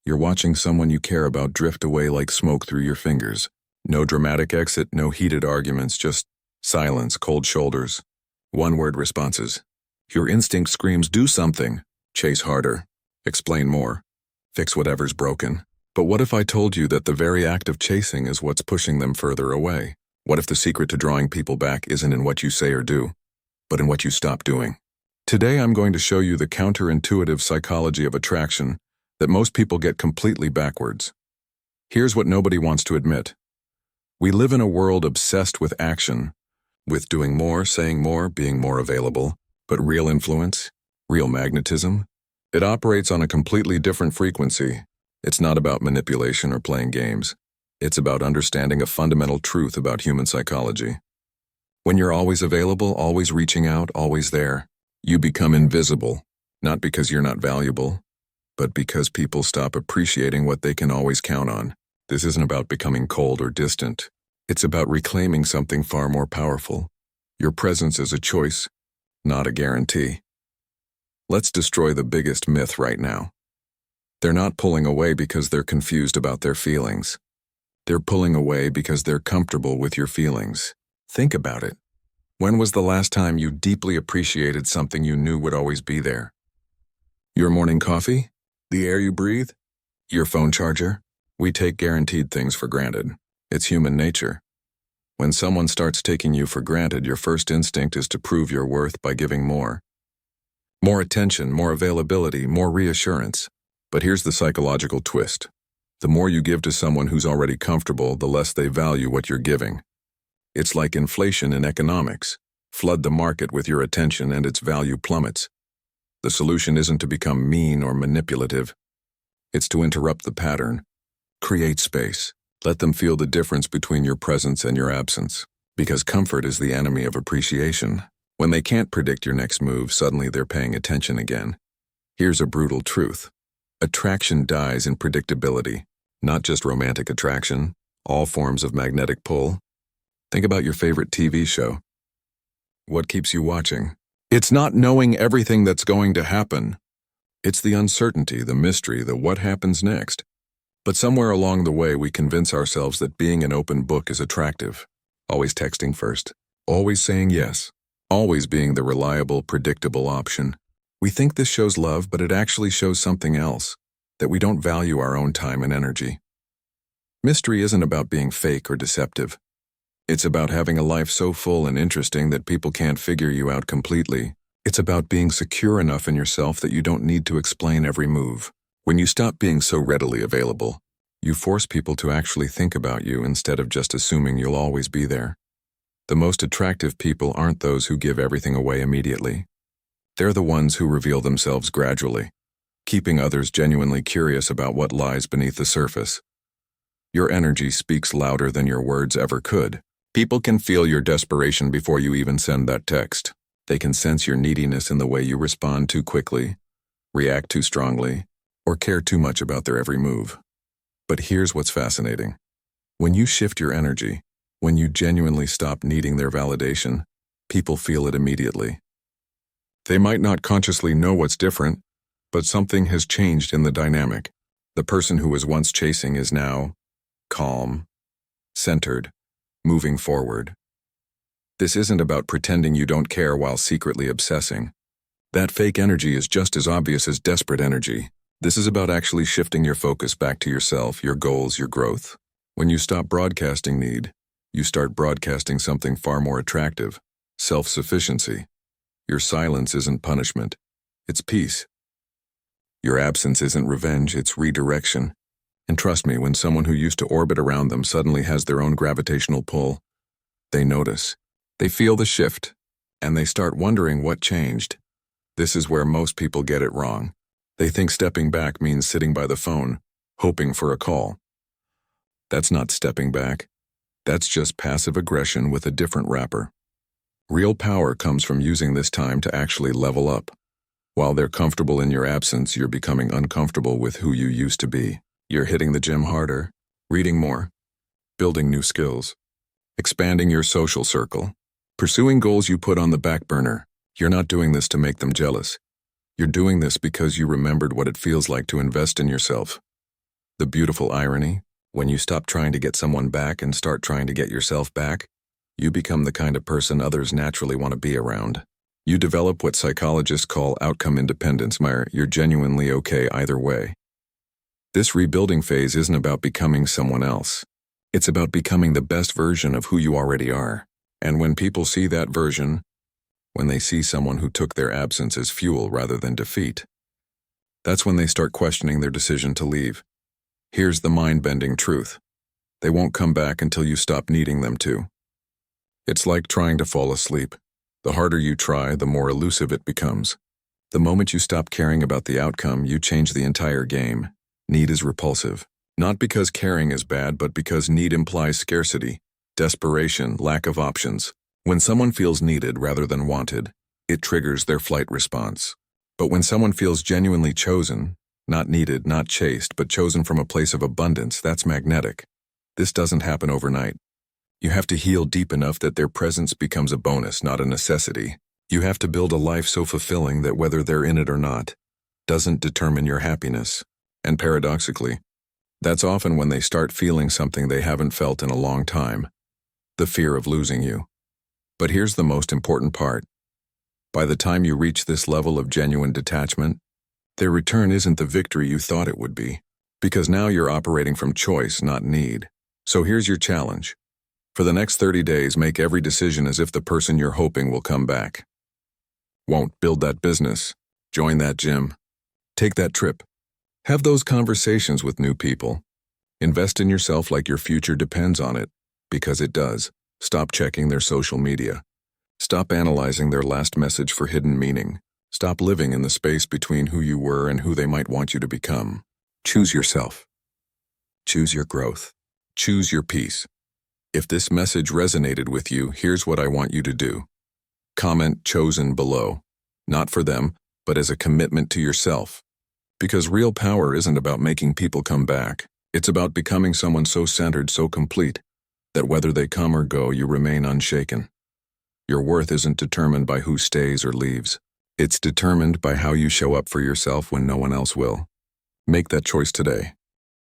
You're watching someone you care about drift away like smoke through your fingers. No dramatic exit, no heated arguments, just silence, cold shoulders, one-word responses. Your instinct screams, do something. Chase harder. Explain more. Fix whatever's broken. But what if I told you that the very act of chasing is what's pushing them further away? What if the secret to drawing people back isn't in what you say or do, but in what you stop doing? Today I'm going to show you the counterintuitive psychology of attraction that most people get completely backwards. Here's what nobody wants to admit. We live in a world obsessed with action, with doing more, saying more, being more available, but real influence, real magnetism, it operates on a completely different frequency. It's not about manipulation or playing games. It's about understanding a fundamental truth about human psychology. When you're always available, always reaching out, always there, you become invisible, not because you're not valuable, but because people stop appreciating what they can always count on. This isn't about becoming cold or distant. It's about reclaiming something far more powerful. Your presence is a choice, not a guarantee. Let's destroy the biggest myth right now. They're not pulling away because they're confused about their feelings. They're pulling away because they're comfortable with your feelings. Think about it. When was the last time you deeply appreciated something you knew would always be there? Your morning coffee? The air you breathe? Your phone charger? We take guaranteed things for granted. It's human nature. When someone starts taking you for granted, your first instinct is to prove your worth by giving more. More attention, more availability, more reassurance. But here's the psychological twist. The more you give to someone who's already comfortable, the less they value what you're giving. It's like inflation in economics. Flood the market with your attention and its value plummets. The solution isn't to become mean or manipulative. It's to interrupt the pattern. Create space. Let them feel the difference between your presence and your absence. Because comfort is the enemy of appreciation. When they can't predict your next move, suddenly they're paying attention again. Here's a brutal truth. Attraction dies in predictability. Not just romantic attraction, all forms of magnetic pull. Think about your favorite TV show. What keeps you watching? It's not knowing everything that's going to happen. It's the uncertainty, the mystery, the what happens next. But somewhere along the way, we convince ourselves that being an open book is attractive. Always texting first. Always saying yes. Always being the reliable, predictable option. We think this shows love, but it actually shows something else. That we don't value our own time and energy. Mystery isn't about being fake or deceptive. It's about having a life so full and interesting that people can't figure you out completely. It's about being secure enough in yourself that you don't need to explain every move. When you stop being so readily available, you force people to actually think about you instead of just assuming you'll always be there. The most attractive people aren't those who give everything away immediately. They're the ones who reveal themselves gradually, keeping others genuinely curious about what lies beneath the surface. Your energy speaks louder than your words ever could. People can feel your desperation before you even send that text. They can sense your neediness in the way you respond too quickly, react too strongly, or care too much about their every move. But here's what's fascinating. When you shift your energy, when you genuinely stop needing their validation, people feel it immediately. They might not consciously know what's different, but something has changed in the dynamic. The person who was once chasing is now calm, centered, moving forward. This isn't about pretending you don't care while secretly obsessing. That fake energy is just as obvious as desperate energy. This is about actually shifting your focus back to yourself, your goals, your growth. When you stop broadcasting need, you start broadcasting something far more attractive, self-sufficiency. Your silence isn't punishment, it's peace. Your absence isn't revenge, it's redirection. And trust me, when someone who used to orbit around them suddenly has their own gravitational pull, they notice. They feel the shift, and they start wondering what changed. This is where most people get it wrong. They think stepping back means sitting by the phone, hoping for a call. That's not stepping back. That's just passive aggression with a different wrapper. Real power comes from using this time to actually level up. While they're comfortable in your absence, you're becoming uncomfortable with who you used to be. You're hitting the gym harder, reading more, building new skills, expanding your social circle, pursuing goals you put on the back burner. You're not doing this to make them jealous. You're doing this because you remembered what it feels like to invest in yourself. The beautiful irony, when you stop trying to get someone back and start trying to get yourself back, you become the kind of person others naturally want to be around. You develop what psychologists call outcome independence, where you're genuinely okay either way. This rebuilding phase isn't about becoming someone else. It's about becoming the best version of who you already are. And when people see that version, when they see someone who took their absence as fuel rather than defeat, that's when they start questioning their decision to leave. Here's the mind-bending truth. They won't come back until you stop needing them to. It's like trying to fall asleep. The harder you try, the more elusive it becomes. The moment you stop caring about the outcome, you change the entire game. Need is repulsive. Not because caring is bad, but because need implies scarcity, desperation, lack of options. When someone feels needed rather than wanted, it triggers their flight response. But when someone feels genuinely chosen, not needed, not chased, but chosen from a place of abundance, that's magnetic. This doesn't happen overnight. You have to heal deep enough that their presence becomes a bonus, not a necessity. You have to build a life so fulfilling that whether they're in it or not, doesn't determine your happiness. And paradoxically, that's often when they start feeling something they haven't felt in a long time, the fear of losing you. But here's the most important part. By the time you reach this level of genuine detachment, their return isn't the victory you thought it would be, because now you're operating from choice, not need. So here's your challenge. For the next 30 days, make every decision as if the person you're hoping will come back. Won't build that business, join that gym, take that trip, have those conversations with new people. Invest in yourself like your future depends on it, because it does. Stop checking their social media. Stop analyzing their last message for hidden meaning. Stop living in the space between who you were and who they might want you to become. Choose yourself. Choose your growth. Choose your peace. If this message resonated with you, here's what I want you to do. Comment "chosen" below. Not for them, but as a commitment to yourself. Because real power isn't about making people come back. It's about becoming someone so centered, so complete, that whether they come or go, you remain unshaken. Your worth isn't determined by who stays or leaves. It's determined by how you show up for yourself when no one else will. Make that choice today.